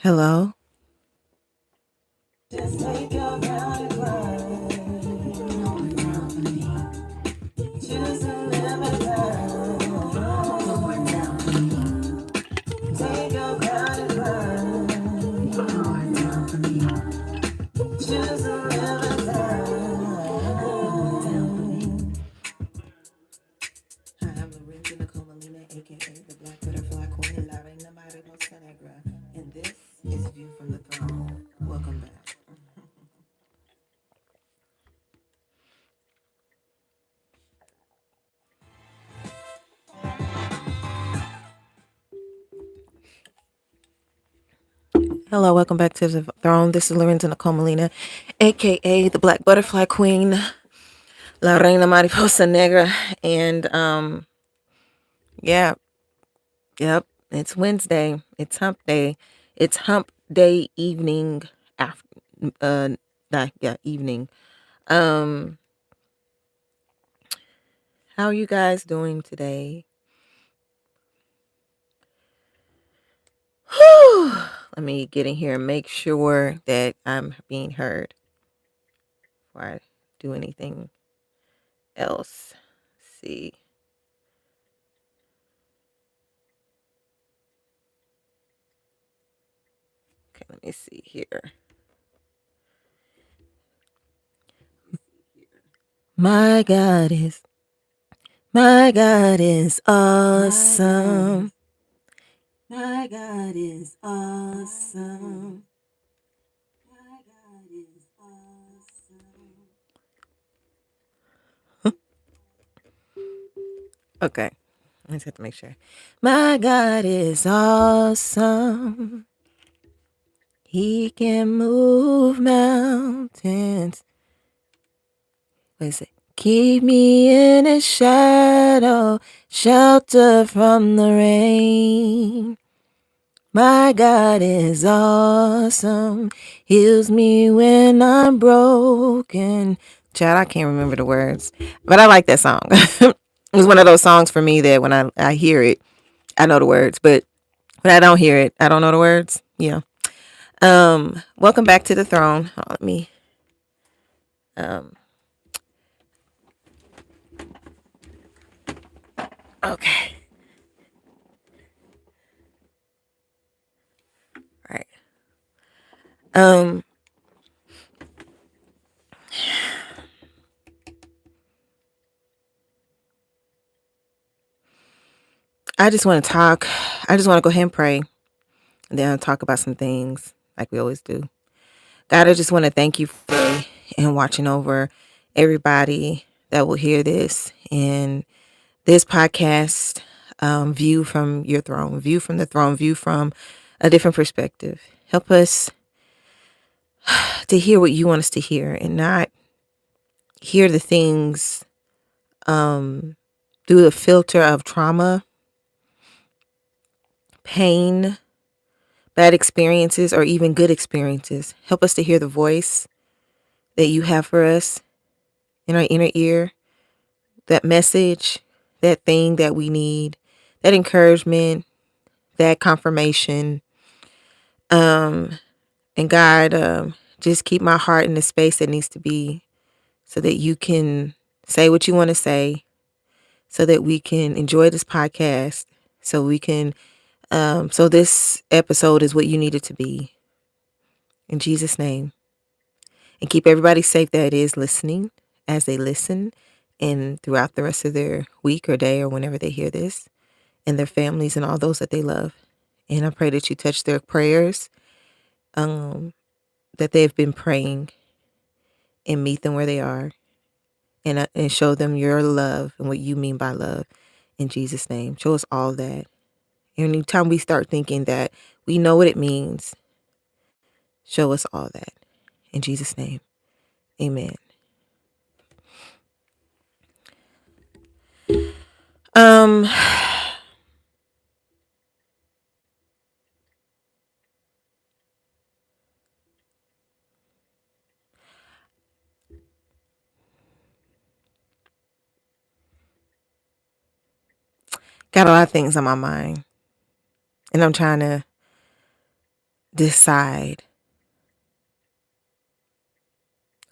Hello? Just take your time to climb. Choose to live it down. Take your time to climb. Choose to live it down. Hi, I'm Lorenza Nicole Molina, aka the Black Butterfly Queen, LORENZA Nichol, and this is View from the Throne. Welcome back. Hello, welcome back to the throne. This is Lorenza Nicole Molina, aka the Black Butterfly Queen, La Reina Mariposa Negra. And yeah, yep, it's Wednesday. It's hump day. It's hump day evening after evening. How are you guys doing today? Whew. Let me get in here and make sure that I'm being heard before I do anything else. Let's see. Okay, let me see here. My God is awesome. My God is awesome. My God is awesome. Okay, I just have to make sure. My God is awesome. He can move mountains. What is it? Keep me in his shadow, shelter from the rain. My God is awesome. Heals me when I'm broken. Chad, I can't remember the words, but I like that song. It was one of those songs for me that when I hear it, I know the words, but when I don't hear it, I don't know the words. Yeah. Welcome back to the throne. Let me okay. All right. Um I just want to talk. I just want to go ahead and pray, and then I'll talk about some things like we always do. God, I just want to thank you for today and watching over everybody that will hear this and this podcast. View from your throne, view from the throne, view from a different perspective. Help us to hear what you want us to hear and not hear the things through the filter of trauma, pain, bad experiences, or even good experiences. Help us to hear the voice that you have for us in our inner ear, that message, that thing that we need, that encouragement, that confirmation. And God, just keep my heart in the space that needs to be so that you can say what you want to say, so that we can enjoy this podcast, so we can, so this episode is what you need it to be. In Jesus' name. And keep everybody safe that is listening as they listen and throughout the rest of their week or day or whenever they hear this, and their families and all those that they love. And I pray that you touch their prayers, that they've been praying, and meet them where they are, and show them your love and what you mean by love. In Jesus' name, show us all that. Anytime we start thinking that we know what it means, show us all that. In Jesus' name, amen. Um, got a lot of things on my mind, and I'm trying to decide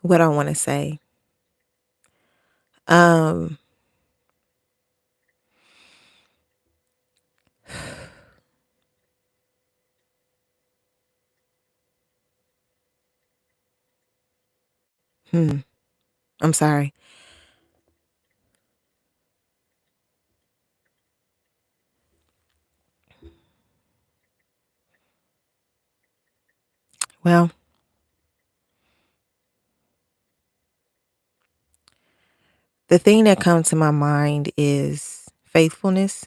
what I want to say. Um, I'm sorry. Well, the thing that comes to my mind is faithfulness.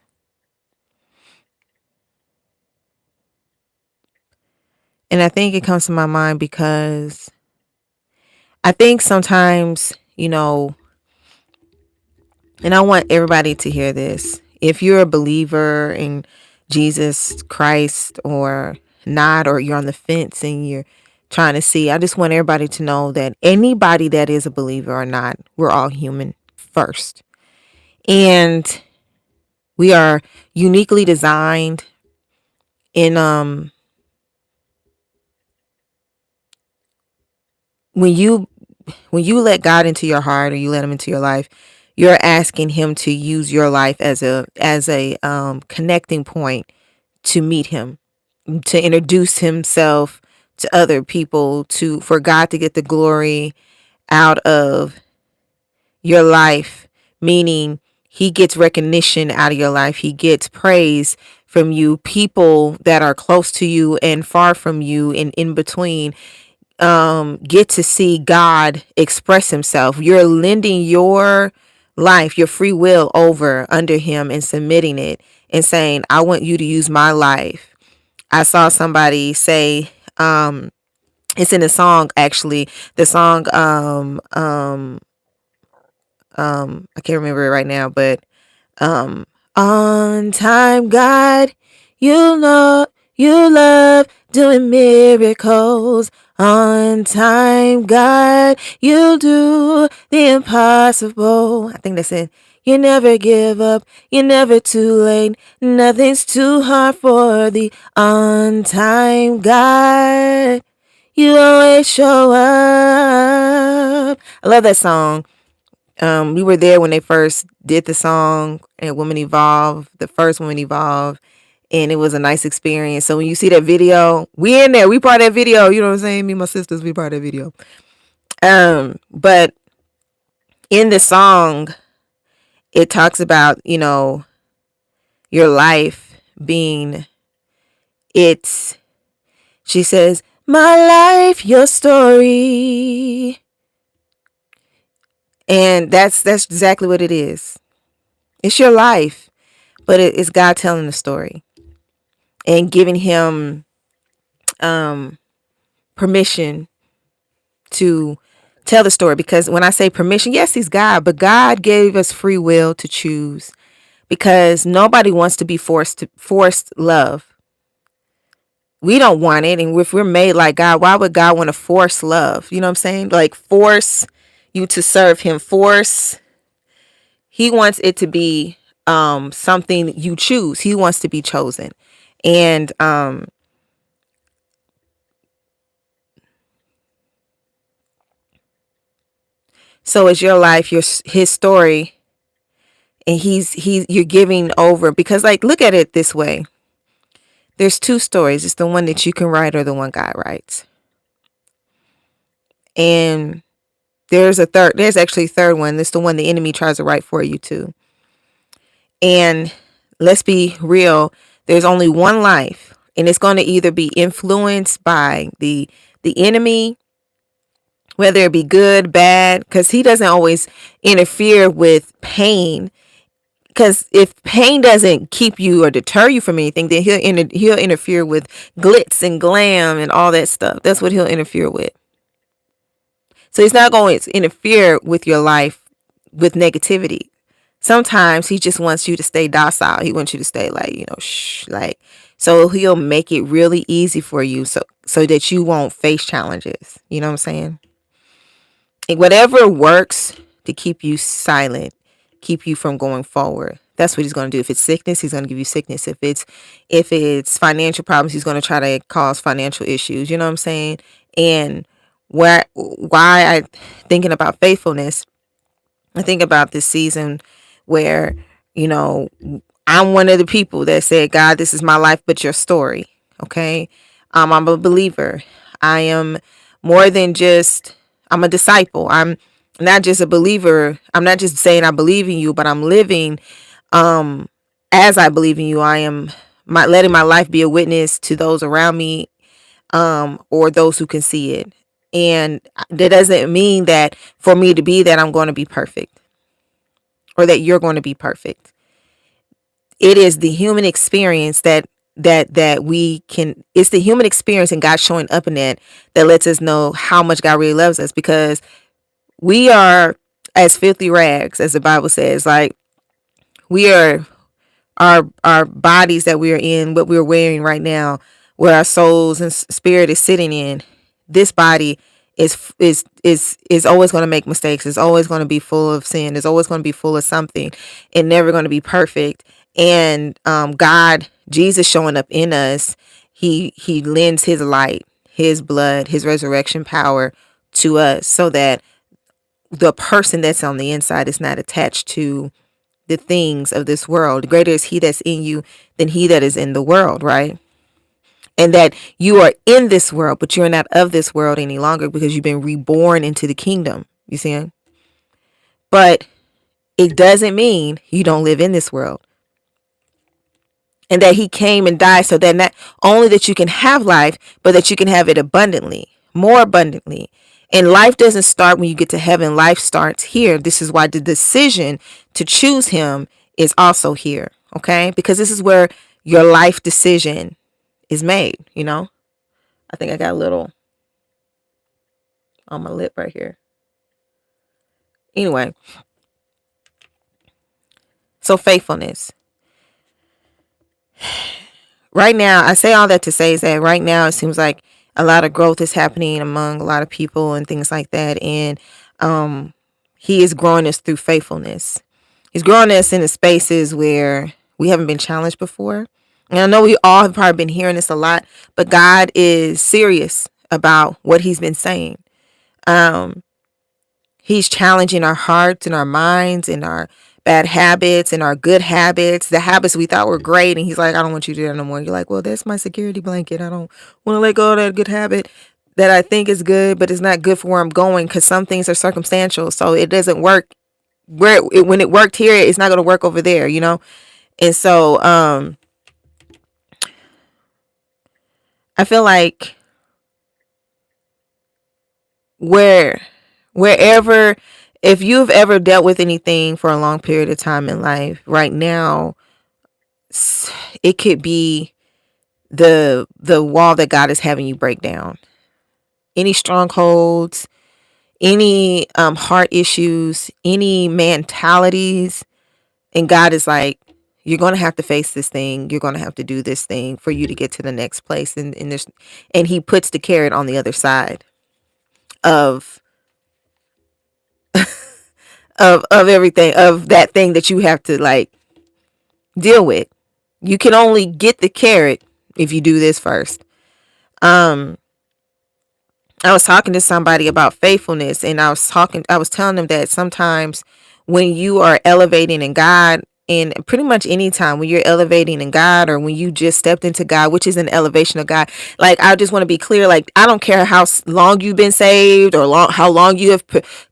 And I think it comes to my mind because I think sometimes, and I want everybody to hear this. If you're a believer in Jesus Christ or not, or you're on the fence and you're trying to see, I just want everybody to know that anybody that is a believer or not, we're all human first. And we are uniquely designed in when you let God into your heart, or you let him into your life, you're asking him to use your life as a connecting point to meet him, to introduce himself to other people, for God to get the glory out of your life, meaning he gets recognition out of your life. He gets praise from you. People that are close to you and far from you and in between get to see God express himself. You're lending your life, your free will over under him and submitting it and saying, I want you to use my life. I saw somebody say, it's in the song, actually, the song, I can't remember it right now, but on time, God, you know you love doing miracles. On time, God, you do the impossible. I think that's it. You never give up. You're never too late. Nothing's too hard for the on time, God. You always show up. I love that song. We were there when they first did the song and Women Evolve, the first Women Evolve, and it was a nice experience. So when you see that video, we in there, we part of that video, you know what I'm saying? Me and my sisters, we part of that video. But in the song, it talks about, your life being, she says, my life, your story. And that's exactly what it is. It's your life, but it's God telling the story and giving him permission to tell the story. Because when I say permission, yes, he's God, but God gave us free will to choose, because nobody wants to be forced love. We don't want it. And if we're made like God, why would God want to force love? You know what I'm saying? Like, force you to serve him. He wants it to be something you choose. He wants to be chosen. And so is your life, his story, and you're giving over, because, like, look at it this way. There's two stories. It's the one that you can write or the one God writes. And there's actually a third one. It's the one the enemy tries to write for you too. And let's be real, there's only one life, and it's going to either be influenced by the enemy, whether it be good, bad, because he doesn't always interfere with pain. Because if pain doesn't keep you or deter you from anything, then he'll interfere with glitz and glam and all that stuff. That's what he'll interfere with. So he's not going to interfere with your life with negativity. Sometimes he just wants you to stay docile. He wants you to stay so he'll make it really easy for you so that you won't face challenges. You know what I'm saying? And whatever works to keep you silent, keep you from going forward, That's what he's going to do. If it's sickness, he's going to give you sickness. If it's financial problems, he's going to try to cause financial issues. You know what I'm saying? And why I thinking about faithfulness, I think about this season where, you know, I'm one of the people that said, God, this is my life, but your story. Okay. I'm a believer. I am more than just, I'm a disciple. I'm not just a believer. I'm not just saying I believe in you, but I'm living as I believe in you. I am letting my life be a witness to those around me, or those who can see it. And that doesn't mean that for me to be that I'm going to be perfect, or that you're going to be perfect. It is the human experience that we can, it's the human experience and God showing up in that lets us know how much God really loves us, because we are as filthy rags, as the Bible says. Like, we are, our bodies that we are in, what we're wearing right now, where our souls and spirit is sitting in, this body is always going to make mistakes. It's always going to be full of sin. It's always going to be full of something, and never going to be perfect. And God, Jesus showing up in us, he lends his light, his blood, his resurrection power to us, so that the person that's on the inside is not attached to the things of this world. Greater is he that's in you than he that is in the world, right? And that you are in this world, but you're not of this world any longer, because you've been reborn into the kingdom. You see? But it doesn't mean you don't live in this world. And that he came and died so that not only that you can have life, but that you can have it abundantly, more abundantly. And life doesn't start when you get to heaven. Life starts here. This is why the decision to choose him is also here. Okay? Because this is where your life decision is made, you know? I think I got a little on my lip right here. Anyway, so faithfulness. Right now, I say all that to say is that right now it seems like a lot of growth is happening among a lot of people and things like that. And he is growing us through faithfulness. He's growing us in the spaces where we haven't been challenged before. And I know we all have probably been hearing this a lot, but God is serious about what he's been saying. He's challenging our hearts and our minds and our bad habits and our good habits, the habits we thought were great. And he's like, I don't want you to do that no more. You're like, well, that's my security blanket. I don't want to let go of that good habit that I think is good, but it's not good for where I'm going, because some things are circumstantial. So it doesn't work when it worked here, it's not going to work over there, you know? And so I feel like wherever, if you've ever dealt with anything for a long period of time in life, right now, it could be the wall that God is having you break down. Any strongholds, any heart issues, any mentalities, and God is like, you're going to have to face this thing. You're going to have to do this thing for you to get to the next place. And he puts the carrot on the other side of of everything, of that thing that you have to like deal with. You can only get the carrot if you do this first. I was talking to somebody about faithfulness, and I was telling them that sometimes when you are elevating in God, and pretty much any time when you're elevating in God, or when you just stepped into God, which is an elevation of God. Like, I just want to be clear, like, I don't care how long you've been saved, or how long you have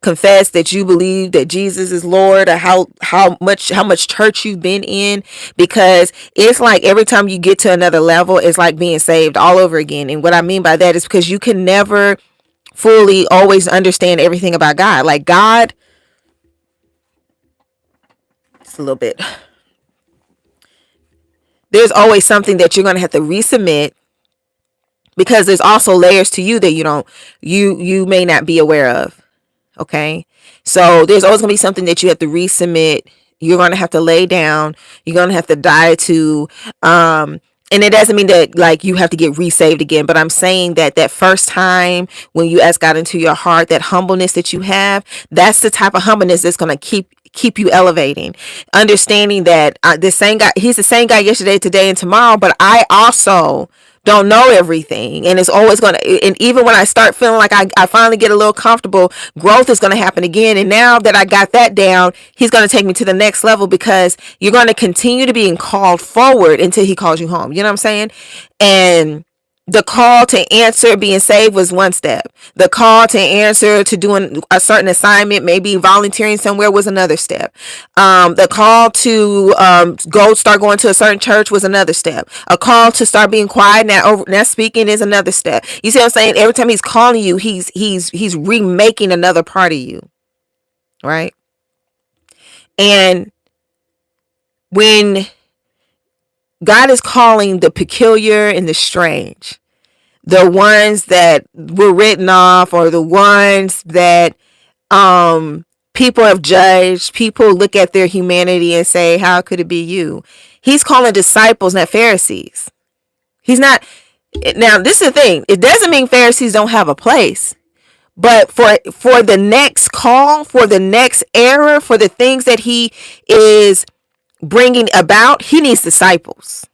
confessed that you believe that Jesus is Lord, or how much church you've been in, because it's like every time you get to another level, it's like being saved all over again. And what I mean by that is because you can never fully always understand everything about God. Like, God, just a little bit, there's always something that you're going to have to resubmit, because there's also layers to you that you may not be aware of. Okay, so there's always going to be something that you have to resubmit. You're going to have to lay down. You're going to have to die to, And it doesn't mean that like you have to get resaved again, but I'm saying that that first time when you ask God into your heart, that humbleness that you have, that's the type of humbleness that's going to keep you elevating. Understanding that this same guy, he's the same guy yesterday, today, and tomorrow, but I also don't know everything, and it's always going to, and even when I start feeling like I finally get a little comfortable, growth is going to happen again. And now that I got that down, he's going to take me to the next level, because you're going to continue to being called forward until he calls you home. You know what I'm saying? And the call to answer being saved was one step. The call to answer to doing a certain assignment, maybe volunteering somewhere, was another step. The call to start going to a certain church was another step. A call to start being quiet now speaking is another step. You see what I'm saying? Every time he's calling you, he's remaking another part of you, right? And when God is calling the peculiar and the strange, the ones that were written off, or the ones that people have judged, people look at their humanity and say, how could it be you? He's calling disciples, not Pharisees. He's not. Now, this is the thing. It doesn't mean Pharisees don't have a place. But for the next call, for the next era, for the things that he is bringing about, he needs disciples.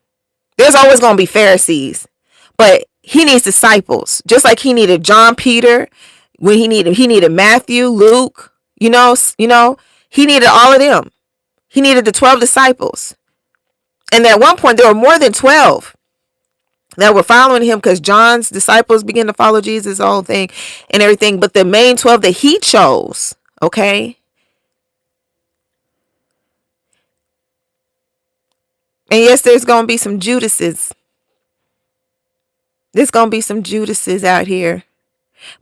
There's always going to be Pharisees, but he needs disciples. Just like he needed John, Peter, when he needed Matthew, Luke, he needed all of them. He needed the 12 disciples. And at one point there were more than 12 that were following him, because John's disciples began to follow Jesus, the whole thing and everything. But the main 12 that he chose, okay? And yes, there's going to be some Judases. There's going to be some Judases out here.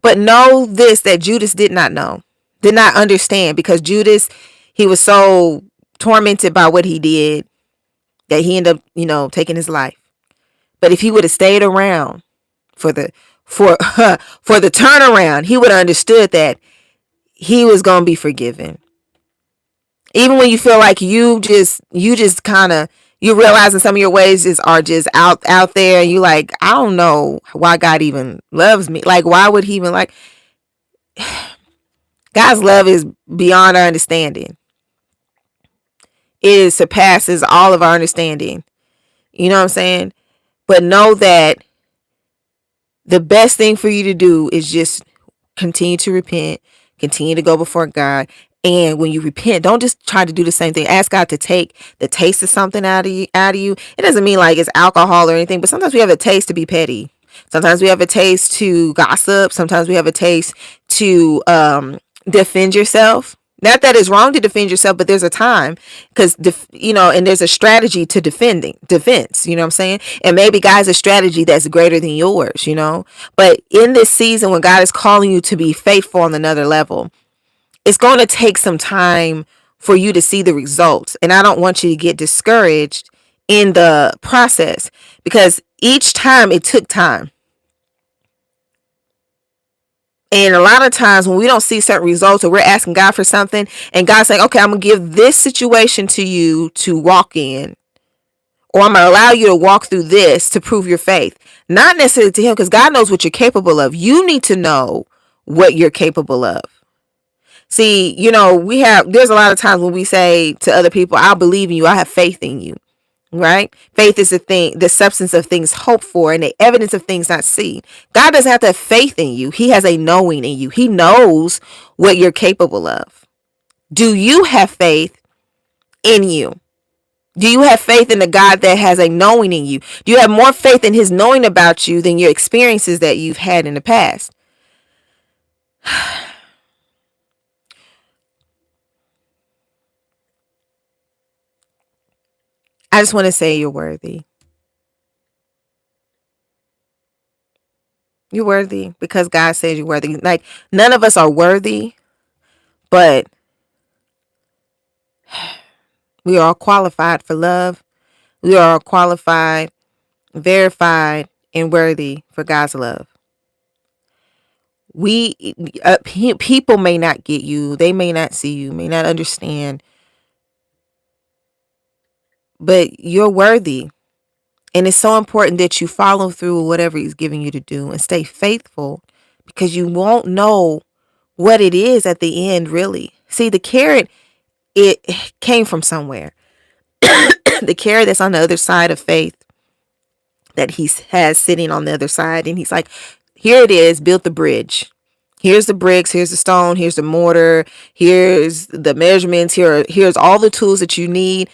But know this, that Judas did not know, did not understand, because Judas, he was so tormented by what he did that he ended up, taking his life. But if he would have stayed around for the turnaround, he would have understood that he was going to be forgiven. Even when you feel like you just kind of, you realizing some of your ways are just out there, and you like, I don't know why God even loves me. Like, why would he even like? God's love is beyond our understanding. It surpasses all of our understanding. You know what I'm saying? But know that the best thing for you to do is just continue to repent, continue to go before God. And when you repent, don't just try to do the same thing. Ask God to take the taste of something out of you. It doesn't mean like it's alcohol or anything, but sometimes we have a taste to be petty. Sometimes we have a taste to gossip. Sometimes we have a taste to defend yourself. Not that it's wrong to defend yourself, but there's a time, because and there's a strategy to defense. You know what I'm saying? And maybe God's a strategy that's greater than yours. But in this season, when God is calling you to be faithful on another level, it's going to take some time for you to see the results. And I don't want you to get discouraged in the process, because each time it took time. And a lot of times when we don't see certain results, or we're asking God for something, and God's saying, okay, I'm going to give this situation to you to walk in, or I'm going to allow you to walk through this to prove your faith. Not necessarily to him, because God knows what you're capable of. You need to know what you're capable of. See, there's a lot of times when we say to other people, I believe in you, I have faith in you. Right? Faith is the substance of things hoped for, and the evidence of things not seen. God doesn't have to have faith in you. He has a knowing in you. He knows what you're capable of. Do you have faith in you? Do you have faith in the God that has a knowing in you? Do you have more faith in his knowing about you than your experiences that you've had in the past? I just want to say you're worthy. You're worthy because God says you're worthy. Like, none of us are worthy, but we are qualified for love. We are qualified, verified, and worthy for God's love. People may not get you. They may not see you, may not understand, but you're worthy. And it's so important that you follow through with whatever he's giving you to do and stay faithful, because you won't know what it is at the end, really. See, the carrot, it came from somewhere. The carrot that's on the other side of faith, that he has sitting on the other side. And he's like, here it is, build the bridge. Here's the bricks, here's the stone, here's the mortar, here's the measurements, here's all the tools that you need.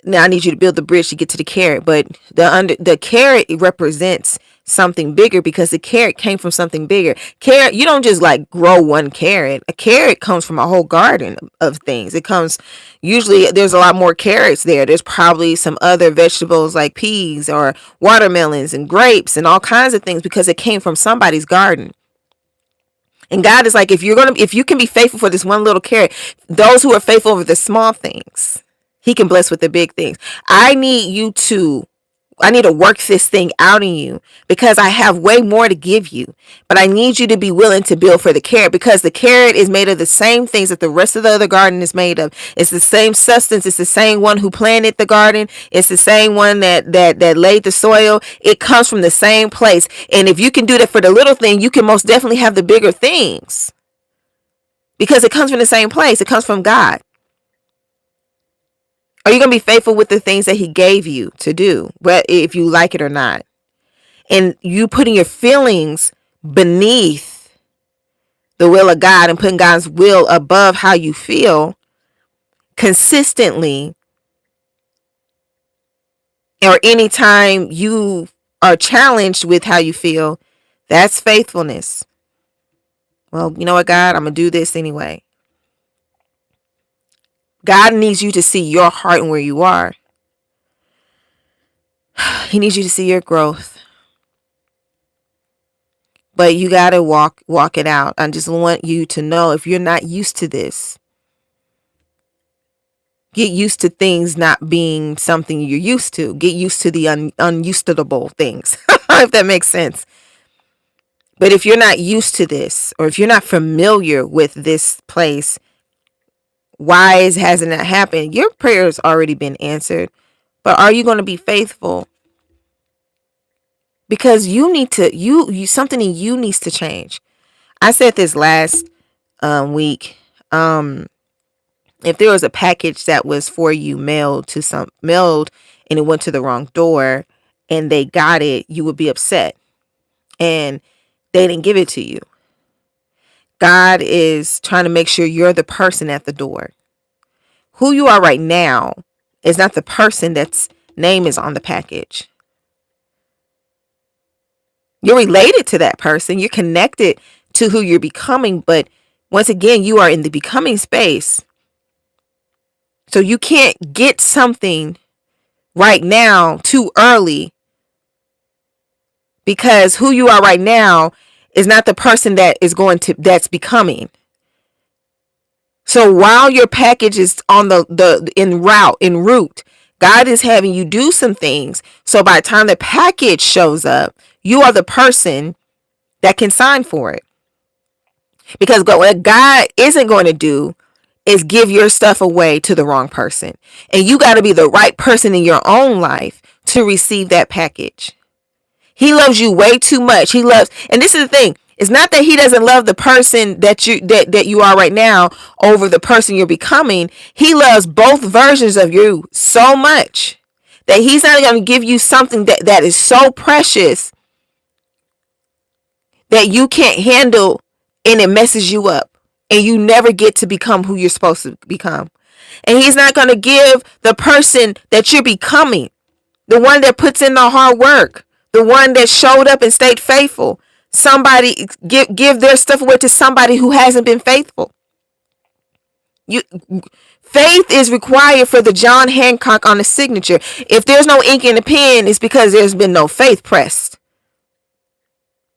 Now I need you to build the bridge to get to the carrot. But the carrot represents something bigger, because the carrot came from something bigger. Carrot, you don't just like grow one carrot. A carrot comes from a whole garden of things. It comes, usually there's a lot more carrots there. There's probably some other vegetables like peas or watermelons and grapes and all kinds of things, because it came from somebody's garden. And God is like, if you can be faithful for this one little carrot, those who are faithful over the small things, he can bless with the big things. I need to work this thing out in you, because I have way more to give you. But I need you to be willing to build for the carrot, because the carrot is made of the same things that the rest of the other garden is made of. It's the same substance. It's the same one who planted the garden. It's the same one that laid the soil. It comes from the same place. And if you can do that for the little thing, you can most definitely have the bigger things, because it comes from the same place. It comes from God. Are you going to be faithful with the things that he gave you to do, if you like it or not? And you putting your feelings beneath the will of God and putting God's will above how you feel consistently, or anytime you are challenged with how you feel, that's faithfulness. Well, you know what, God, I'm going to do this anyway. God needs you to see your heart and where you are. He needs you to see your growth. But you got to walk it out. I just want you to know, if you're not used to this, get used to things not being something you're used to. Get used to the unusable things, if that makes sense. But if you're not used to this, or if you're not familiar with this place, why hasn't that happened? Your prayer's already been answered. But are you going to be faithful? Because you need to, something in you needs to change. I said this last week. If there was a package that was for you mailed and it went to the wrong door and they got it, you would be upset. And they didn't give it to you. God is trying to make sure you're the person at the door. Who you are right now is not the person that's name is on the package. You're related to that person. You're connected to who you're becoming. But once again, you are in the becoming space. So you can't get something right now too early, because who you are right now is not the person that's becoming. So while your package is on the en route, God is having you do some things. So by the time the package shows up, you are the person that can sign for it. Because what God isn't going to do is give your stuff away to the wrong person. And you got to be the right person in your own life to receive that package. He loves you way too much. And this is the thing. It's not that he doesn't love the person that you are right now over the person you're becoming. He loves both versions of you so much that he's not going to give you something that is so precious that you can't handle, and it messes you up and you never get to become who you're supposed to become. And he's not going to give the person that you're becoming, the one that puts in the hard work, the one that showed up and stayed faithful, somebody give their stuff away to somebody who hasn't been faithful. Faith is required for the John Hancock on the signature. If there's no ink in the pen, it's because there's been no faith pressed.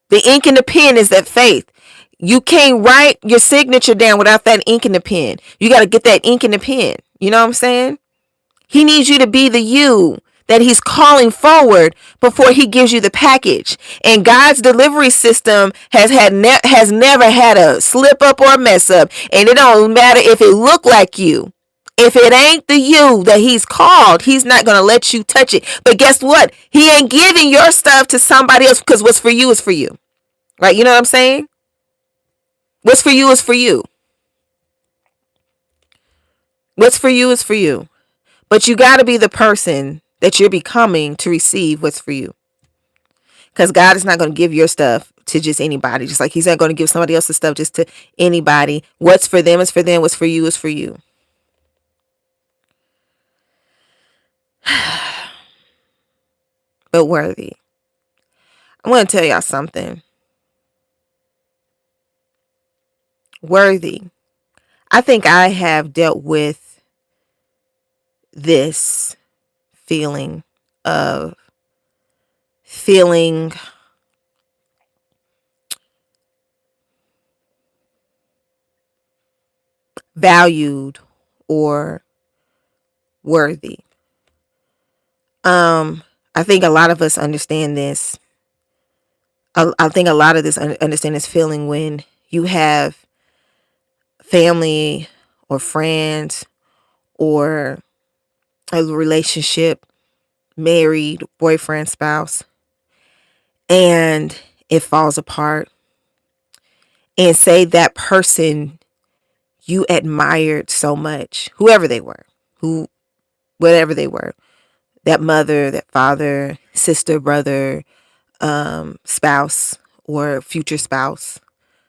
The ink in the pen is that faith. You can't write your signature down without that ink in the pen. You got to get that ink in the pen. You know what I'm saying? He needs you to be the you that he's calling forward before he gives you the package. And God's delivery system has never had a slip up or a mess up. And it don't matter if it look like you. If it ain't the you that he's called, he's not going to let you touch it. But guess what? He ain't giving your stuff to somebody else, because what's for you is for you. Right? You know what I'm saying? What's for you is for you. What's for you is for you. But you got to be the person that you're becoming to receive what's for you. Because God is not going to give your stuff to just anybody. Just like he's not going to give somebody else's stuff just to anybody. What's for them is for them. What's for you is for you. But worthy. I'm going to tell y'all something. Worthy. I think I have dealt with this feeling of feeling valued or worthy. I think a lot of us understand this. I think a lot of this understand this feeling when you have family or friends or a relationship, married, boyfriend, spouse, and it falls apart. And say that person you admired so much, whoever they were, whatever they were, that mother, that father, sister, brother, spouse or future spouse,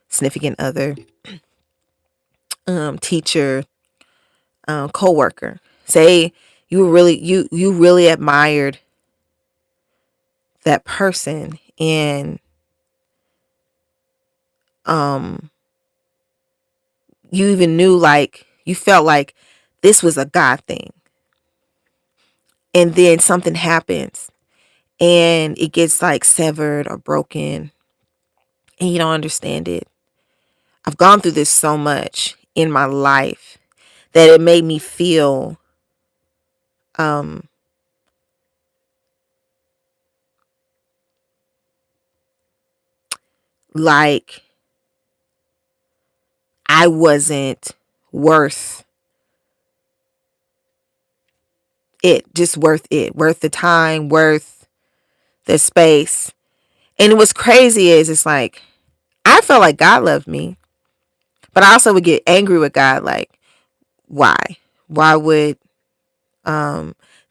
significant other, teacher, co-worker. Say you really admired that person, and you even knew, like, you felt like this was a God thing. And then something happens and it gets like severed or broken and you don't understand it. I've gone through this so much in my life that it made me feel like I wasn't worth it, just worth it, worth the time, worth the space. And what's crazy is it's like I felt like God loved me, but I also would get angry with God, like, why? Why would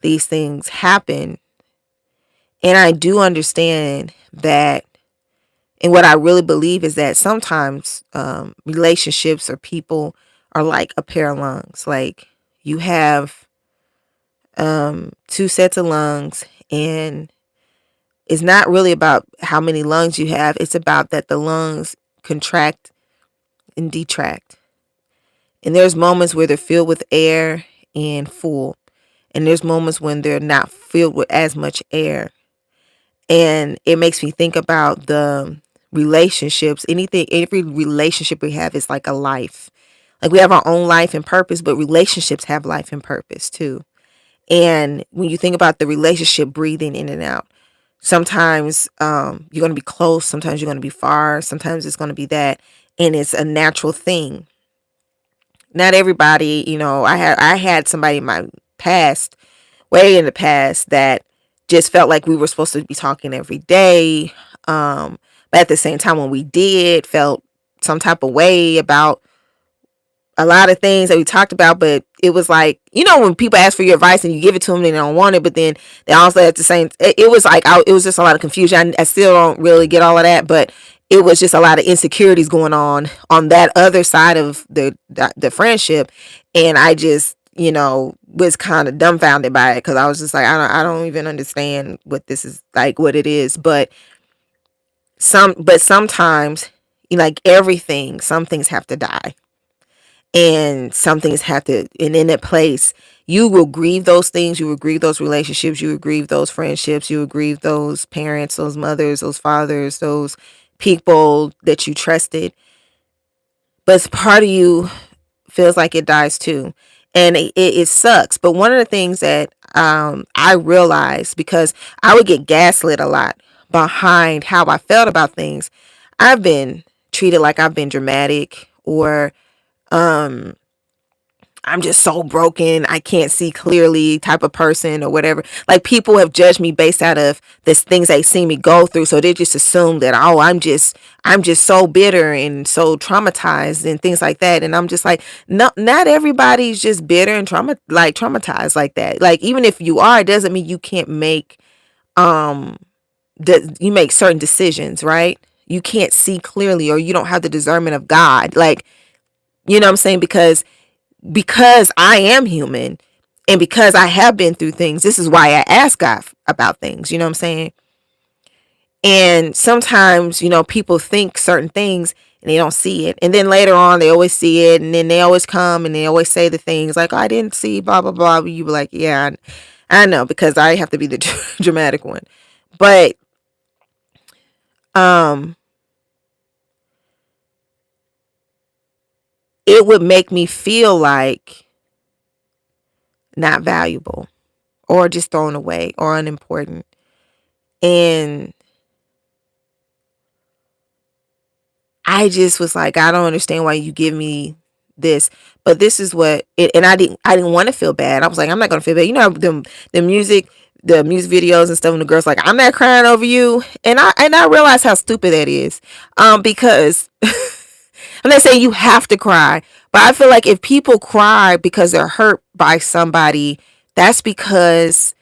these things happen? And I do understand that, and what I really believe is that sometimes relationships or people are like a pair of lungs. Like you have two sets of lungs, and it's not really about how many lungs you have. It's about that the lungs contract and detract. And there's moments where they're filled with air and full. And there's moments when they're not filled with as much air. And it makes me think about the relationships. Every relationship we have is like a life. Like we have our own life and purpose, but relationships have life and purpose too. And when you think about the relationship breathing in and out, sometimes you're going to be close, sometimes you're going to be far, sometimes it's going to be that, and it's a natural thing. Not everybody, I had somebody in my past, way in the past, that just felt like we were supposed to be talking every day. But at the same time, when we did, felt some type of way about a lot of things that we talked about. But it was like, when people ask for your advice and you give it to them, they don't want it. But then they also at the same, it was like, it was just a lot of confusion. I still don't really get all of that, but it was just a lot of insecurities going on that other side of the friendship. And I just, was kind of dumbfounded by it, because I was just like, I don't even understand what this is, like what it is. But sometimes, like everything, some things have to die, and some things have to, and in that place, you will grieve those things, you will grieve those relationships, you will grieve those friendships, you will grieve those parents, those mothers, those fathers, those people that you trusted. But part of you feels like it dies too. And it sucks. But one of the things that I realized, because I would get gaslit a lot behind how I felt about things, I've been treated like I've been dramatic, or I I'm just so broken, I can't see clearly type of person or whatever. Like, people have judged me based out of this things they see me go through, so they just assume that, oh, I'm just so bitter and so traumatized and things like that. And I'm just like, no, not everybody's just bitter and traumatized like that. Like, even if you are, it doesn't mean you can't make you make certain decisions, right? You can't see clearly, or you don't have the discernment of God. Like, you know what I'm saying? Because I am human, and because I have been through things, this is why I ask God about things, you know what I'm saying? And sometimes, people think certain things and they don't see it. And then later on, they always see it. And then they always come and they always say the things like, oh, I didn't see, blah, blah, blah. You be like, yeah, I know, because I have to be the dramatic one. But, it would make me feel like not valuable or just thrown away or unimportant. And I just was like, I don't understand why you give me this, but this is what it, and I didn't want to feel bad. I was like, I'm not gonna feel bad. The music videos and stuff, and the girls like, I'm not crying over you, and I realized how stupid that is, because I'm not saying you have to cry, but I feel like if people cry because they're hurt by somebody, that's because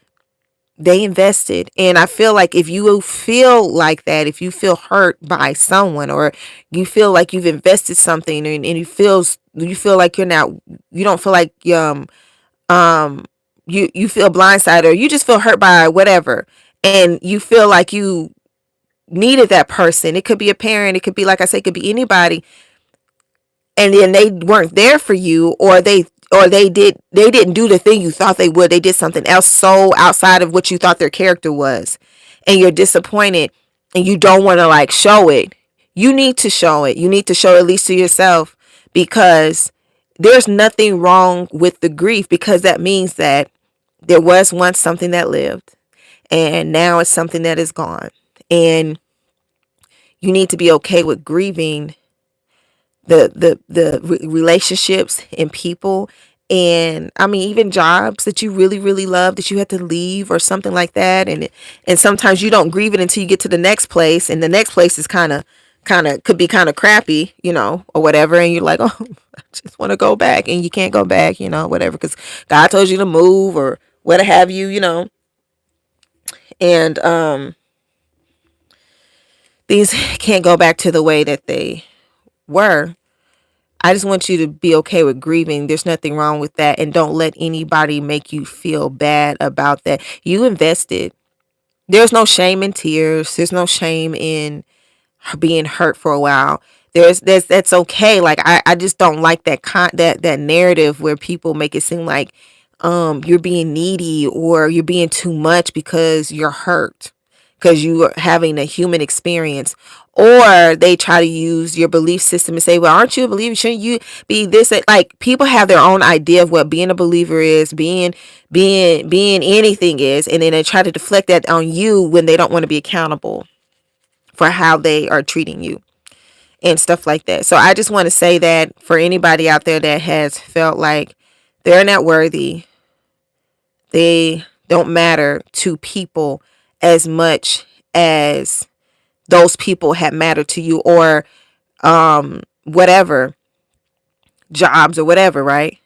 they invested. And I feel like if you feel like that, if you feel hurt by someone, or you feel like you've invested something, and you feel like you don't feel like you feel blindsided, or you just feel hurt by whatever, and you feel like you needed that person. It could be a parent, it could be, like I say, it could be anybody, and then they weren't there for you, or they didn't do the thing you thought they would. They did something else so outside of what you thought their character was, and you're disappointed, and you don't want to like show it. You need to show it. You need to show it, at least to yourself, because there's nothing wrong with the grief, because that means that there was once something that lived, and now it's something that is gone. And you need to be okay with grieving the relationships and people, and I mean, even jobs that you really really love that you had to leave or something like that. And sometimes you don't grieve it until you get to the next place, and the next place is kind of could be kind of crappy, or whatever, and you're like, oh, I just want to go back, and you can't go back, whatever, because God told you to move or what have you, and these can't go back to the way that they were. I just want you to be okay with grieving. There's nothing wrong with that. And don't let anybody make you feel bad about that. You invested. There's no shame in tears. There's no shame in being hurt for a while. That's okay. Like, I just don't like that narrative where people make it seem like you're being needy or you're being too much because you're hurt, because you are having a human experience. Or they try to use your belief system and say, well, aren't you a believer? Shouldn't you be this? Like, people have their own idea of what being a believer is, being anything is, and then they try to deflect that on you when they don't want to be accountable for how they are treating you and stuff like that. So I just want to say that for anybody out there that has felt like they're not worthy, they don't matter to people as much as those people have mattered to you, or whatever, jobs or whatever, right?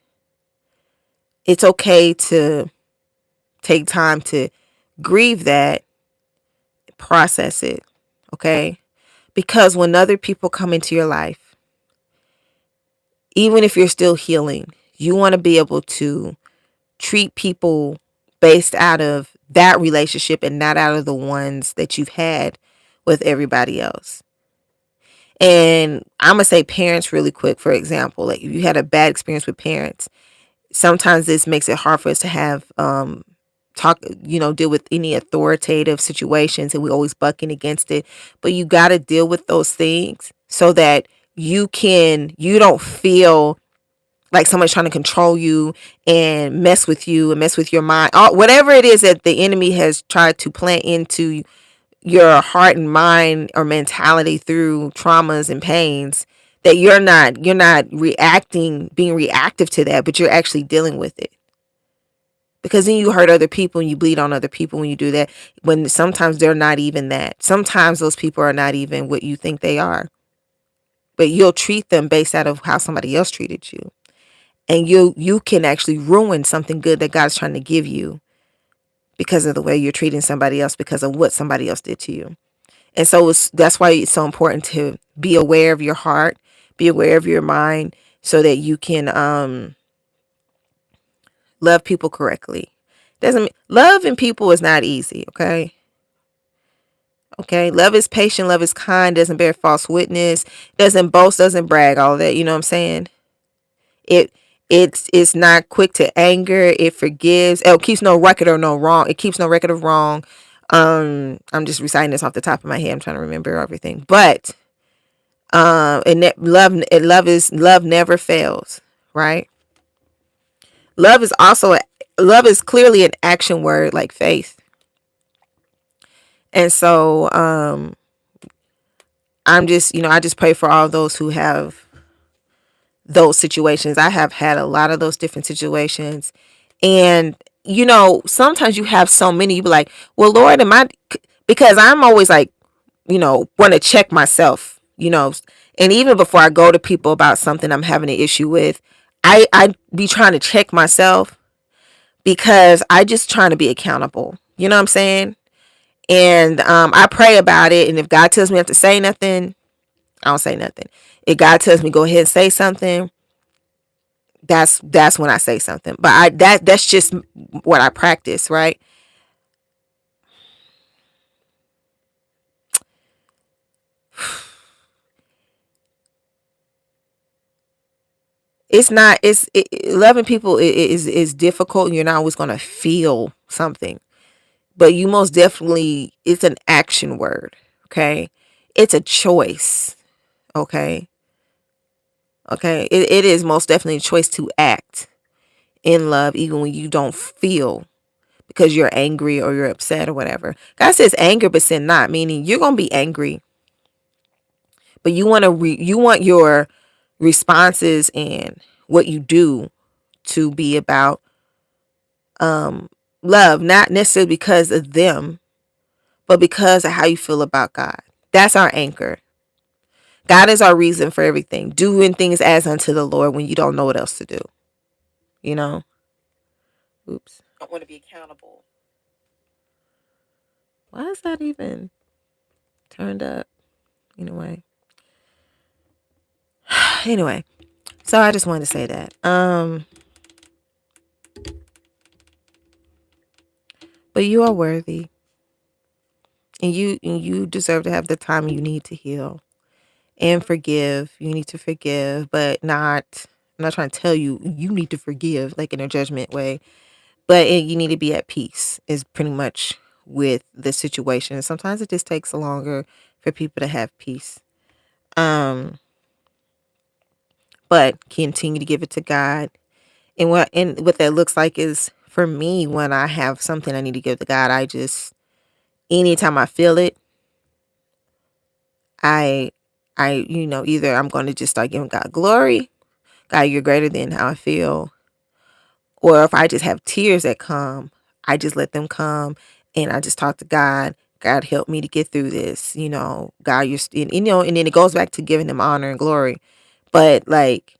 It's okay to take time to grieve that, process it, okay? Because when other people come into your life, even if you're still healing, you want to be able to treat people based out of that relationship and not out of the ones that you've had with everybody else. And I'm going to say parents really quick, for example. Like, if you had a bad experience with parents, sometimes this makes it hard for us to have deal with any authoritative situations, and we're always bucking against it. But you got to deal with those things so that you don't feel like somebody's trying to control you and mess with you and mess with your mind. Whatever it is that the enemy has tried to plant into your heart and mind or mentality through traumas and pains, that you're not being reactive to that, but you're actually dealing with it. Because then you hurt other people and you bleed on other people when you do that. When sometimes they're not even that. Sometimes those people are not even what you think they are. But you'll treat them based out of how somebody else treated you. And you can actually ruin something good that God's trying to give you because of the way you're treating somebody else, because of what somebody else did to you. And so that's why it's so important to be aware of your heart, be aware of your mind, so that you can love people correctly. Doesn't loving people is not easy, okay? Okay, love is patient, love is kind, doesn't bear false witness, doesn't boast, doesn't brag, all that, you know what I'm saying? It it's not quick to anger, it forgives, it keeps no record of no wrong. It keeps no record of wrong. I'm just reciting this off the top of my head. I'm trying to remember everything. But love never fails, right? Love is also love is clearly an action word like faith. And so I'm just, I just pray for all those who have those situations. I have had a lot of those different situations. And, sometimes you have so many, you be like, well, Lord, because I'm always like, want to check myself, and even before I go to people about something I'm having an issue with, I be trying to check myself because I just trying to be accountable. You know what I'm saying? And I pray about it. And if God tells me not to say nothing, I don't say nothing. If God tells me go ahead and say something, that's when I say something. But that's just what I practice, right? It's not loving people is difficult, and you're not always going to feel something, but you most definitely, it's an action word. Okay, it's a choice. Okay, it is most definitely a choice to act in love even when you don't feel, because you're angry or you're upset or whatever. God says anger but sin not, meaning you're going to be angry, but you want your responses and what you do to be about love, not necessarily because of them, but because of how you feel about God. That's our anchor. God is our reason for everything. Doing things as unto the Lord when you don't know what else to do. You know? Oops. I don't want to be accountable. Why is that even turned up? Anyway. Anyway. So I just wanted to say that. But you are worthy. And you deserve to have the time you need to heal and forgive. You need to forgive, but I'm not trying to tell you you need to forgive like in a judgment way, but you need to be at peace is pretty much with the situation. Sometimes it just takes longer for people to have peace. Um, but continue to give it to God. And what that looks like is for me when I have something I need to give to God, I just anytime I feel it, I either I'm going to just start giving God glory. God, you're greater than how I feel. Or if I just have tears that come, I just let them come and I just talk to God. God, help me to get through this. God, and then it goes back to giving him honor and glory. But like,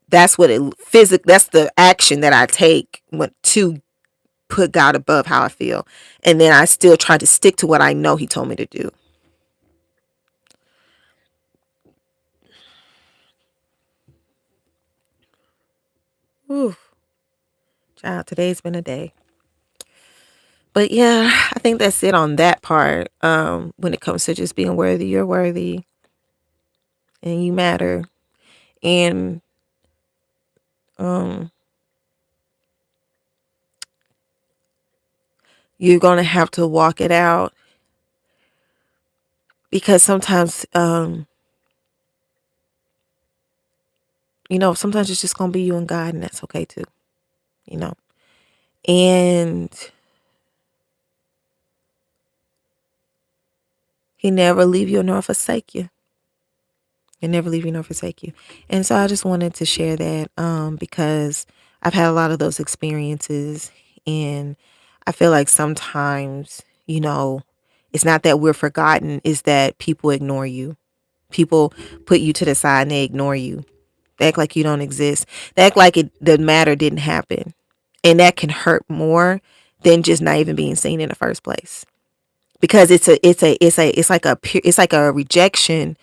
that's that's the action that I take to put God above how I feel. And then I still try to stick to what I know he told me to do. Ooh, child, today's been a day. But yeah, I think that's it on that part. When it comes to just being worthy, you're worthy and you matter. And um, you're going to have to walk it out because sometimes, sometimes it's just going to be you and God, and that's okay too, you know. And he never leave you nor forsake you. and never leave you nor forsake you. And so I just wanted to share that because I've had a lot of those experiences, and I feel like sometimes, it's not that we're forgotten, it's that people ignore you. People put you to the side and they ignore you. They act like you don't exist. They act like the matter didn't happen. And that can hurt more than just not even being seen in the first place. Because it's like a rejection,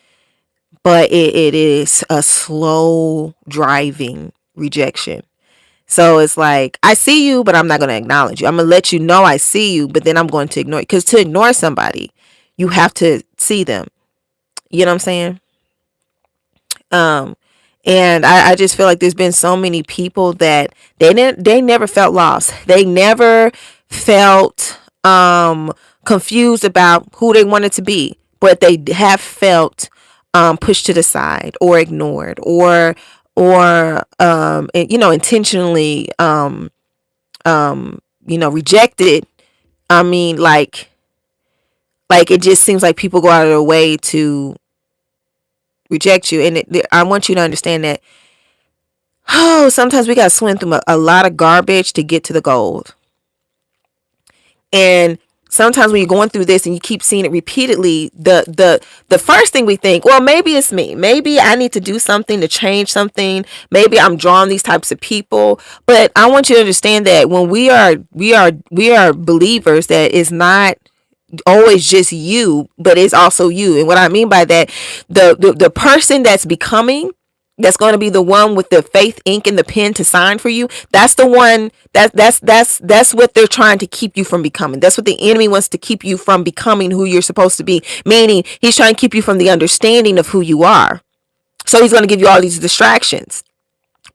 but it is a slow driving rejection. So it's like, I see you, but I'm not going to acknowledge you. I'm going to let you know I see you, but then I'm going to ignore you. Because to ignore somebody, you have to see them. You know what I'm saying? Um, and I just feel like there's been so many people that they never felt lost. They never felt confused about who they wanted to be, but they have felt pushed to the side or ignored or intentionally rejected. I mean, like it just seems like people go out of their way to reject you. And I want you to understand that, sometimes we got to swim through a lot of garbage to get to the gold. And sometimes when you're going through this and you keep seeing it repeatedly, the first thing we think, well, maybe it's me. Maybe I need to do something to change something. Maybe I'm drawing these types of people. But I want you to understand that when we are believers, that it's not always just you, but it's also you. And what I mean by that, the person that's becoming, that's going to be the one with the faith ink and the pen to sign for you, that's the one that's what they're trying to keep you from becoming. That's what the enemy wants to keep you from becoming who you're supposed to be, meaning he's trying to keep you from the understanding of who you are. So he's going to give you all these distractions.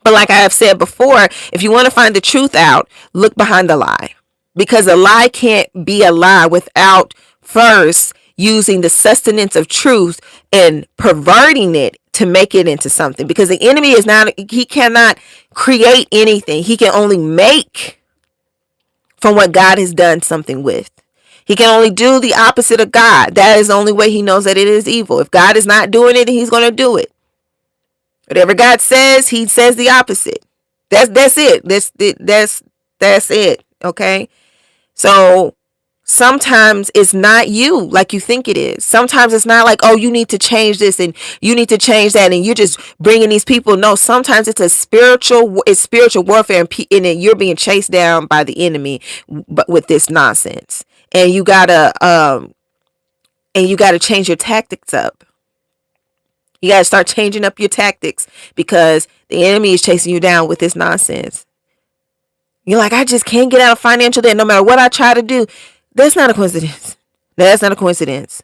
But like I have said before, if you want to find the truth out, look behind the lie. Because a lie can't be a lie without first using the sustenance of truth and perverting it to make it into something. Because the enemy he cannot create anything. He can only make from what God has done something with. He can only do the opposite of God. That is the only way he knows that it is evil. If God is not doing it, he's going to do it. Whatever God says, he says the opposite. That's it. That's it. Okay. So sometimes it's not you like you think it is. Sometimes it's not like, oh, you need to change this and you need to change that, and you're just bringing these people. No, sometimes it's spiritual warfare, and you're being chased down by the enemy, but with this nonsense, and you gotta change your tactics up. You gotta start changing up your tactics because the enemy is chasing you down with this nonsense. You're like, I just can't get out of financial debt no matter what I try to do. That's not a coincidence. That's not a coincidence.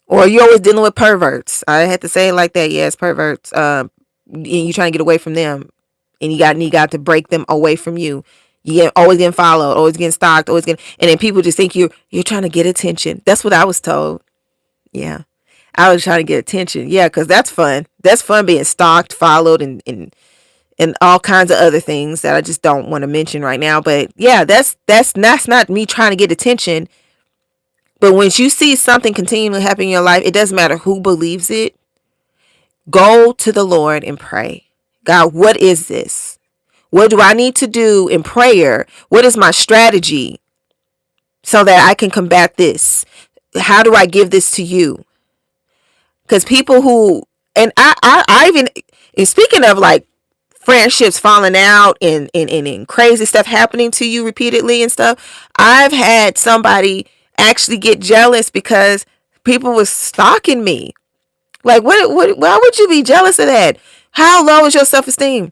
Or you're always dealing with perverts. I had to say it like that. Yes, perverts. And you're trying to get away from them. And you got to break them away from you. You always getting followed, always getting stalked, and then people just think you're trying to get attention. That's what I was told. Yeah. I was trying to get attention. Yeah, because that's fun. That's fun being stalked, followed, and all kinds of other things that I just don't want to mention right now. But yeah, that's not me trying to get attention. But when you see something continually happen in your life, it doesn't matter who believes it. Go to the Lord and pray. God, what is this? What do I need to do in prayer? What is my strategy so that I can combat this? How do I give this to you? Because people who, and I even, and speaking of like friendships falling out and crazy stuff happening to you repeatedly and stuff, I've had somebody actually get jealous because people was stalking me. Like, what why would you be jealous of that? How low is your self-esteem?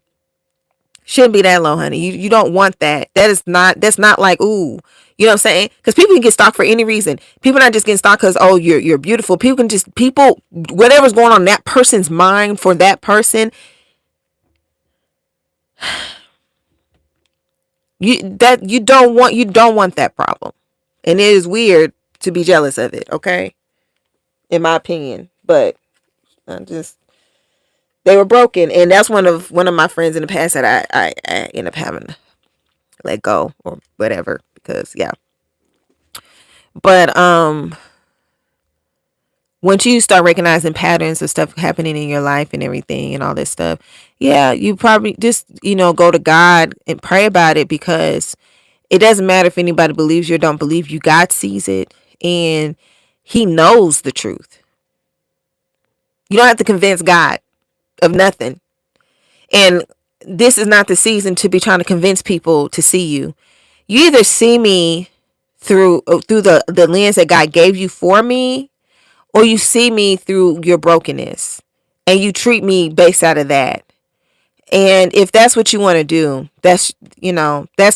Shouldn't be that low, honey. You don't want that. That's not like, ooh, you know what I'm saying? Because people can get stalked for any reason. People not just getting stalked because, oh, you're beautiful. Whatever's going on in that person's mind for that person, you don't want that problem. And it is weird to be jealous of it, okay? In my opinion. But they were broken, and that's one of my friends in the past that I end up having to let go or whatever, because yeah. But Once you start recognizing patterns of stuff happening in your life and everything and all this stuff, yeah, you probably just, go to God and pray about it, because it doesn't matter if anybody believes you or don't believe you. God sees it, and he knows the truth. You don't have to convince God of nothing. And this is not the season to be trying to convince people to see you. You either see me through the lens that God gave you for me, or you see me through your brokenness, and you treat me based out of that. And if that's what you want to do, that's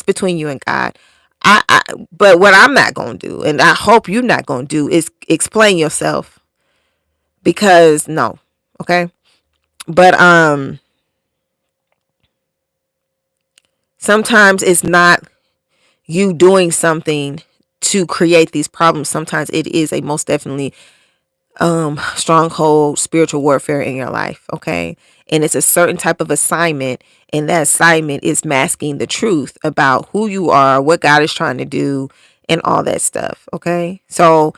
between you and God. But what I'm not going to do, and I hope you're not going to do, is explain yourself, because no. Okay. But sometimes it's not you doing something to create these problems. Sometimes it is a most definitely stronghold spiritual warfare in your life. Okay. And it's a certain type of assignment, and that assignment is masking the truth about who you are, what God is trying to do, and all that stuff. Okay. So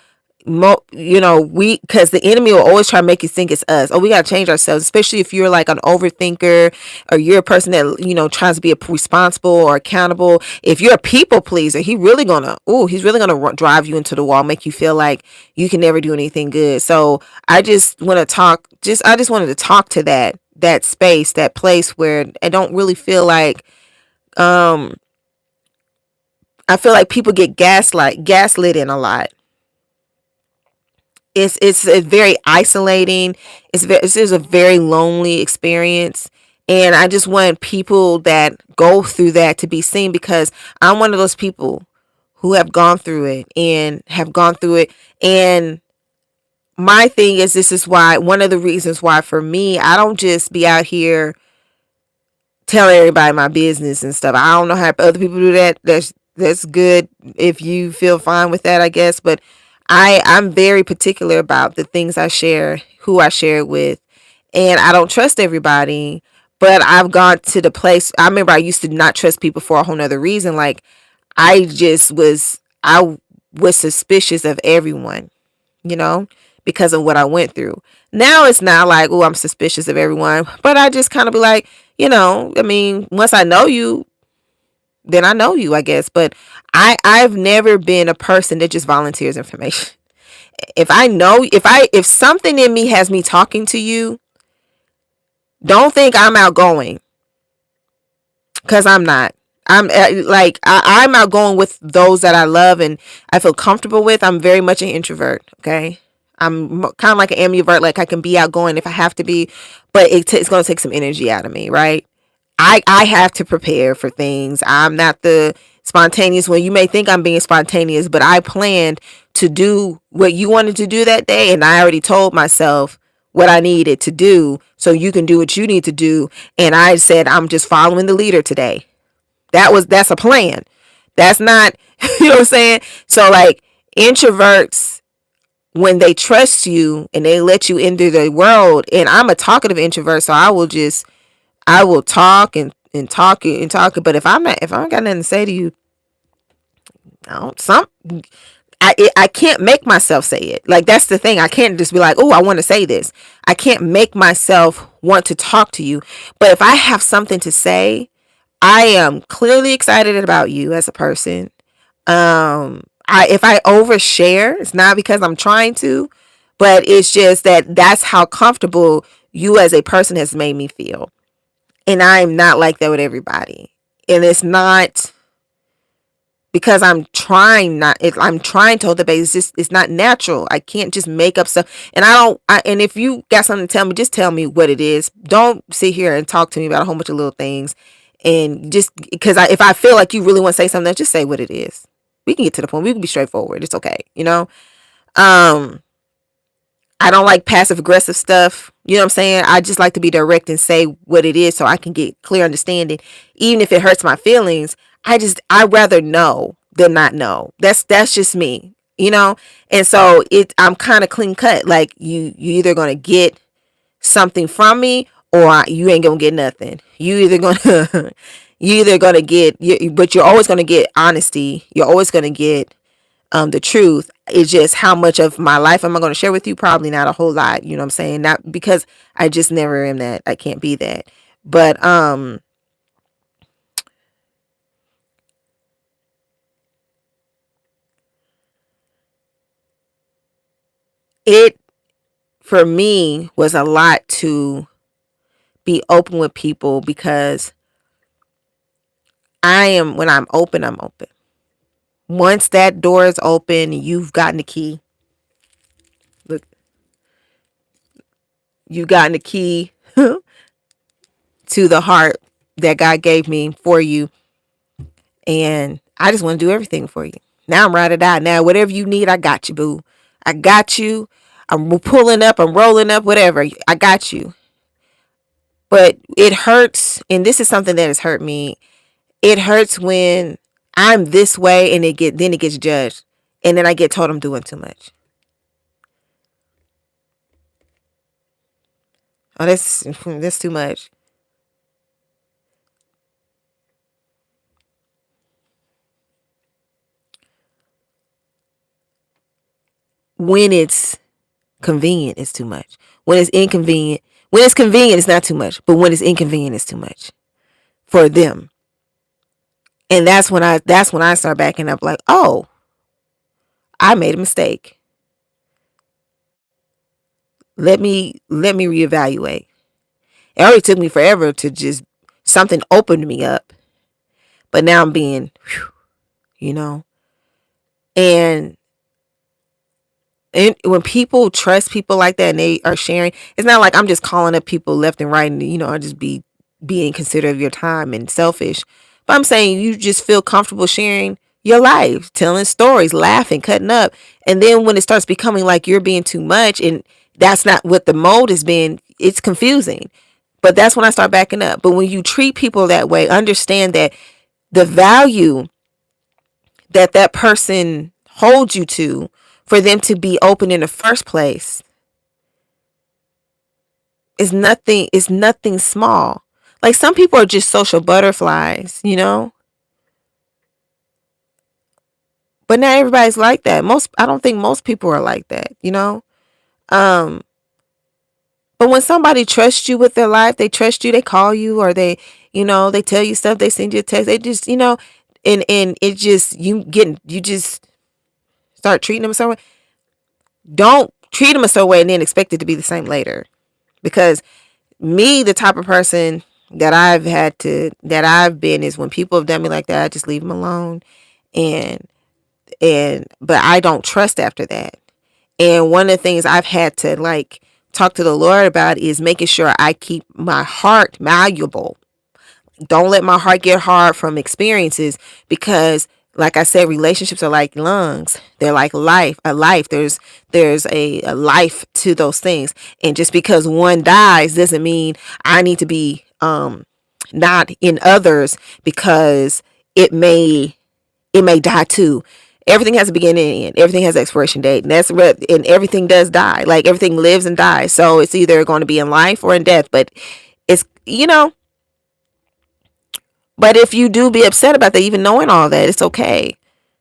we, because the enemy will always try to make you think it's us. Oh, we got to change ourselves, especially if you're like an overthinker, or you're a person that tries to be responsible or accountable. If you're a people pleaser, he's really gonna drive you into the wall, make you feel like you can never do anything good. So I just want to talk. I just wanted to talk to that space, that place where I don't really feel like I feel like people get gaslit in a lot. It's a very isolating. This is a very lonely experience, and I just want people that go through that to be seen, because I'm one of those people who have gone through it and have gone through it. And my thing is, this is why, one of the reasons why, for me, I don't just be out here telling everybody my business and stuff. I don't know how other people do that. That's good if you feel fine with that, I guess. But I'm very particular about the things I share, who I share it with, and I don't trust everybody. But I've gone to the place. I remember I used to not trust people for a whole nother reason. Like I was suspicious of everyone, you know, because of what I went through. Now it's not like, oh, I'm suspicious of everyone, but I just kind of be like, I mean, once I know you, then I know you, I guess. But I've never been a person that just volunteers information. If something in me has me talking to you, don't think I'm outgoing, because I'm not. I'm outgoing with those that I love and I feel comfortable with. I'm very much an introvert. Okay. I'm kind of like an ambivert. Like, I can be outgoing if I have to be, but it's going to take some energy out of me. Right. I have to prepare for things. I'm not the spontaneous one. You may think I'm being spontaneous, but I planned to do what you wanted to do that day. And I already told myself what I needed to do so you can do what you need to do. And I said, I'm just following the leader today. That's a plan. That's not, you know what I'm saying? So, like, introverts, when they trust you and they let you into the world, and I'm a talkative introvert, so I will talk and talk and talk. But if I don't got nothing to say to you, I can't make myself say it. Like, that's the thing. I can't just be like, oh, I want to say this. I can't make myself want to talk to you. But if I have something to say, I am clearly excited about you as a person. If I overshare, it's not because I'm trying to, but it's just that's how comfortable you as a person has made me feel. And I'm not like that with everybody. And it's not because I'm trying to hold the base. It's not natural. I can't just make up stuff. And and if you got something to tell me, just tell me what it is. Don't sit here and talk to me about a whole bunch of little things. And just because if I feel like you really want to say something, just say what it is. We can get to the point. We can be straightforward. It's okay. I don't like passive aggressive stuff. You know what I'm saying? I just like to be direct and say what it is so I can get clear understanding. Even if it hurts my feelings, I rather know than not know. That's just me, And so I'm kind of clean cut. Like, you either going to get something from me, or you ain't going to get nothing. You either going to get, but you're always going to get honesty. You're always going to get the truth. It's just how much of my life am I going to share with you? Probably not a whole lot. You know what I'm saying? Not because I just never am that. I can't be that. But it for me was a lot to be open with people, because when I'm open, I'm open. Once that door is open and you've gotten the key, look, you've gotten the key to the heart that God gave me for you. And I just want to do everything for you. Now I'm ride or die. Now, whatever you need, I got you, boo. I got you. I'm pulling up, I'm rolling up, whatever. I got you. But it hurts, and this is something that has hurt me. It hurts when I'm this way and it gets judged. And then I get told I'm doing too much. Oh, that's too much. When it's convenient, it's too much. When it's inconvenient, when it's convenient, it's not too much. But when it's inconvenient, it's too much for them. And that's when I start backing up, like, oh, I made a mistake. Let me reevaluate. It already took me forever to just something opened me up. But now I'm being, you know, and when people trust people like that and they are sharing, it's not like I'm just calling up people left and right and, I'll just be being considerate of your time and selfish. But I'm saying you just feel comfortable sharing your life, telling stories, laughing, cutting up. And then when it starts becoming like you're being too much and that's not what the mode has been, it's confusing. But that's when I start backing up. But when you treat people that way, understand that the value that person holds you to, for them to be open in the first place, is nothing small. Like, some people are just social butterflies, but not everybody's like that. I don't think most people are like that. Um but when somebody trusts you with their life, they trust you, they call you, or they tell you stuff, they send you a text, they just, and it just, you just start treating them a certain way. Don't treat them a certain way and then expect it to be the same later. Because me, the type of person that I've been, is when people have done me like that, I just leave them alone. And but I don't trust after that. And one of the things I've had to, like, talk to the Lord about is making sure I keep my heart malleable. Don't let my heart get hard from experiences, because, like I said, relationships are like lungs. They're like life. There's a life to those things. And just because one dies doesn't mean I need to be not in others, because it may die too. Everything has a beginning and end. Everything has an expiration date. And everything does die. Like, everything lives and dies. So it's either going to be in life or in death. But it's, but if you do be upset about that, even knowing all that, it's okay.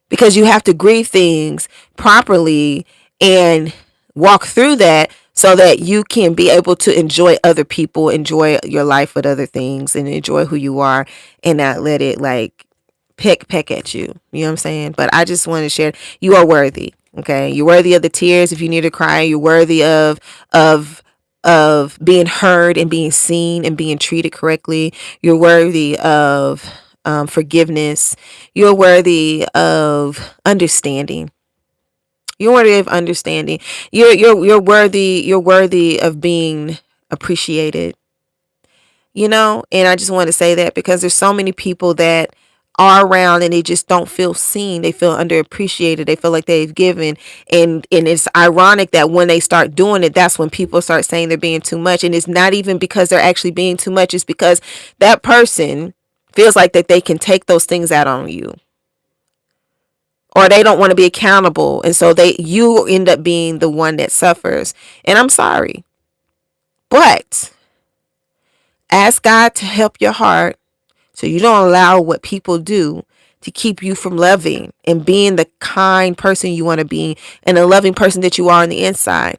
Because you have to grieve things properly and walk through that, so that you can be able to enjoy other people, enjoy your life with other things, and enjoy who you are, and not let it, like, peck at you. You know what I'm saying? But I just want to share, you are worthy. Okay, you're worthy of the tears if you need to cry. You're worthy of being heard and being seen and being treated correctly. You're worthy of forgiveness. You're worthy of understanding. You're worthy of understanding. You're worthy of being appreciated. And I just want to say that, because there's so many people that are around and they just don't feel seen. They feel underappreciated. They feel like they've given, and it's ironic that when they start doing it, that's when people start saying they're being too much. And it's not even because they're actually being too much. It's because that person feels like that they can take those things out on you, or they don't want to be accountable, and so you end up being the one that suffers. And I'm sorry, but ask God to help your heart, so you don't allow what people do to keep you from loving and being the kind person you want to be and the loving person that you are on the inside.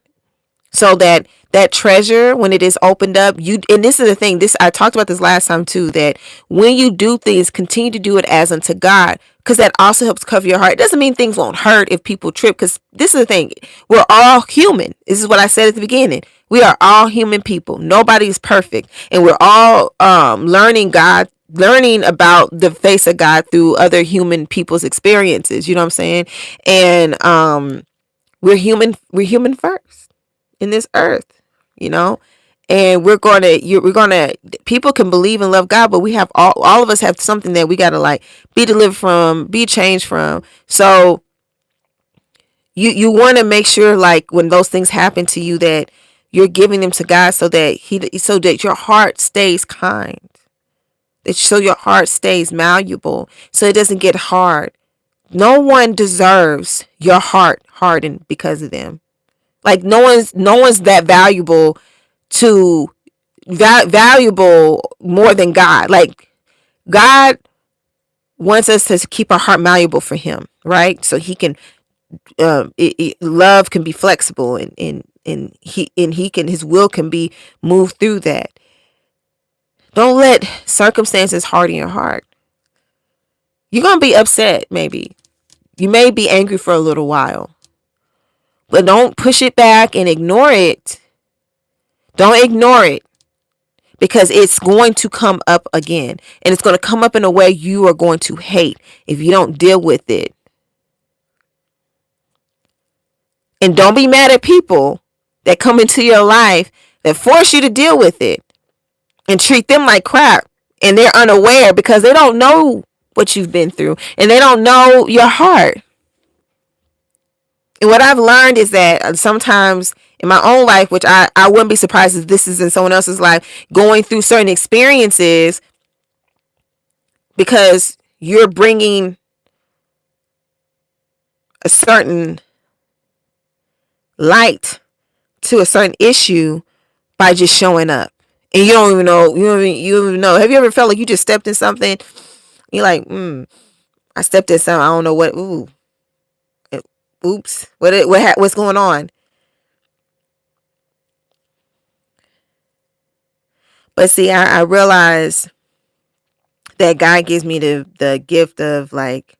So that that treasure, when it is opened up, you, and this is the thing, this, I talked about this last time too, that when you do things, continue to do it as unto God, because that also helps cover your heart. It doesn't mean things won't hurt if people trip, because this is the thing, we're all human. This is what I said at the beginning. We are all human people. Nobody is perfect, and we're all learning about the face of God through other human people's experiences. You know what I'm saying? And we're human. We're human first in this earth, you know, and people can believe and love God, but we have all of us have something that we got to like be delivered from, be changed from. So you want to make sure, like, when those things happen to you, that you're giving them to God, so that your heart stays kind, so your heart stays malleable, so it doesn't get hard. No one deserves your heart hardened because of them. Like, no one's that valuable valuable more than God. Like, God wants us to keep our heart malleable for Him, right? So He can, love can be flexible, and He can, His will can be moved through that. Don't let circumstances harden your heart. You're gonna be upset, maybe. You may be angry for a little while, but don't push it back and ignore it. Don't ignore it, because it's going to come up again, and it's going to come up in a way you are going to hate if you don't deal with it. And don't be mad at people that come into your life that force you to deal with it and treat them like crap, and they're unaware because they don't know what you've been through and they don't know your heart. And what I've learned is that sometimes in my own life, which I wouldn't be surprised if this is in someone else's life, going through certain experiences, because you're bringing a certain light to a certain issue by just showing up. And you don't even know, you don't even know. Have you ever felt like you just stepped in something? You're like, I stepped in something. I don't know what, oops, what's going on? But see, I realize that God gives me the gift of, like,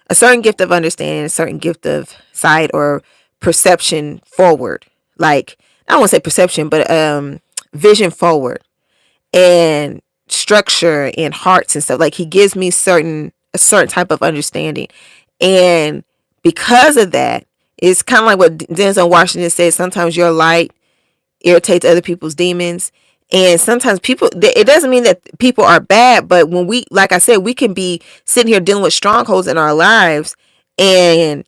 a certain gift of understanding, a certain gift of sight or perception forward. Like, I don't want to say perception, but vision forward, and structure and hearts and stuff. Like, He gives me a certain type of understanding. And because of that, it's kind of like what Denzel Washington said, sometimes your light irritates other people's demons. And sometimes people, it doesn't mean that people are bad, but when we, like I said, we can be sitting here dealing with strongholds in our lives, and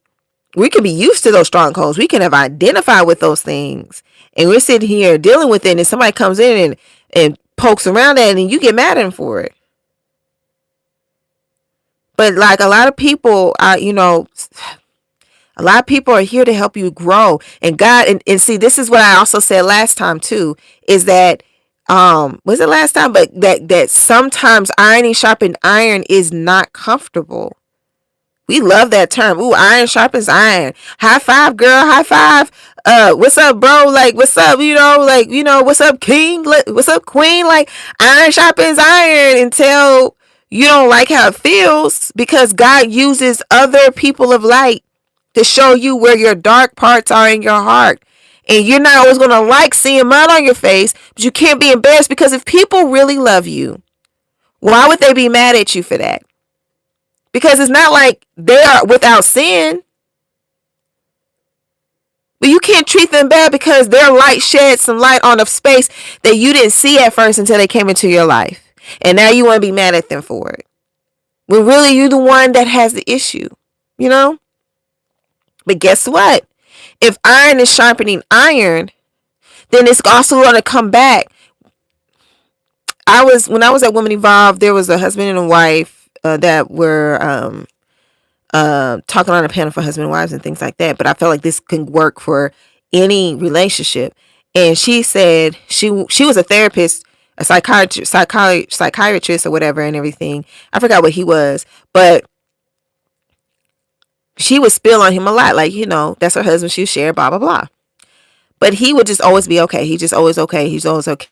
we can be used to those strongholds. We can have identified with those things, and we're sitting here dealing with it, and somebody comes in and pokes around at it, and you get mad at them for it. But like, a lot of people are, a lot of people are here to help you grow. And God, and see, this is what I also said last time too, is that, was it last time? But that sometimes ironing sharpened iron is not comfortable. We love that term. Ooh, iron sharpens iron. High five, girl. High five. What's up, bro? Like, what's up? What's up, king? What's up, queen? Like, iron sharpens iron until you don't like how it feels, because God uses other people of light to show you where your dark parts are in your heart. And you're not always going to like seeing mud on your face, but you can't be embarrassed, because if people really love you, why would they be mad at you for that? Because it's not like they are without sin. But you can't treat them bad because their light shed some light on a space that you didn't see at first until they came into your life. And now you want to be mad at them for it, when really you're the one that has the issue, you know? But guess what? If iron is sharpening iron, then it's also going to come back. When I was at Women Evolve, there was a husband and a wife that were talking on a panel for husband and wives and things like that. But I felt like this can work for any relationship. And she said she was a therapist, a psychiatrist or whatever and everything. I forgot what he was, but She would spill on him a lot, like, you know, that's her husband, she shared, blah blah blah. But he would just always be okay. He's just always okay. He's always okay.